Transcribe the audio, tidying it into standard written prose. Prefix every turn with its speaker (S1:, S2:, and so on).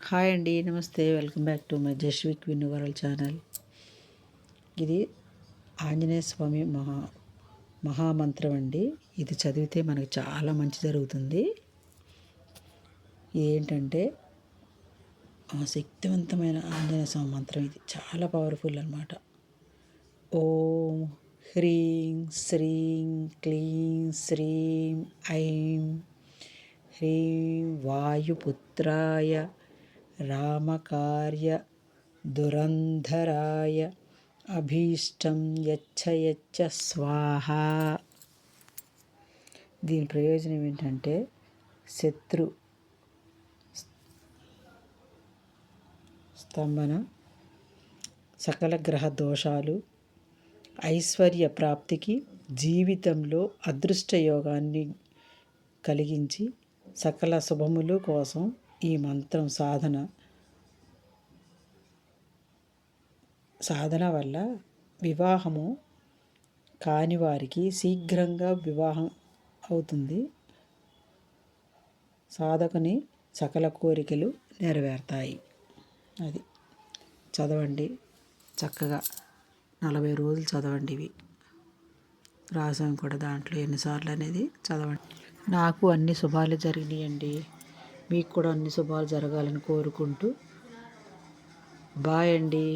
S1: Hi అండి, నమస్తే. Welcome back to my జస్విక్ విన్నువరల్ ఛానల్. ఇది ఆంజనేయ స్వామి మహామంత్రం అండి. ఇది చదివితే మనకు చాలా మంచి జరుగుతుంది. ఏంటంటే శక్తివంతమైన ఆంజనేయ స్వామి మంత్రం. ఇది చాలా పవర్ఫుల్ అన్నమాట. ఓం హ్రీం శ్రీం క్లీం శ్రీం ఐం హ్రీం వాయుపుత్రాయ రామకార్య దురంధరాయ అభీష్టం యచ్చ స్వాహ. దీని ప్రయోజనం ఏంటంటే శత్రు స్తంభన, సకల గ్రహ దోషాలు, ఐశ్వర్య ప్రాప్తికి, జీవితంలో అదృష్ట యోగాన్ని కలిగించి సకల శుభములు కోసం ఈ మంత్రం సాధన వల్ల వివాహము కాని వారికి శీఘ్రంగా వివాహం అవుతుంది. సాధకుని సకల కోరికలు నెరవేరుతాయి. అది చదవండి, చక్కగా 40 రోజులు చదవండి. ఇవి రాసాం కూడా దాంట్లో ఎన్నిసార్లు అనేది చదవండి. నాకు అన్ని శుభాలు జరిగినాయండి. మీకు కూడా అన్ని శుభాలు జరగాలని కోరుకుంటూ బాయ్ అండి.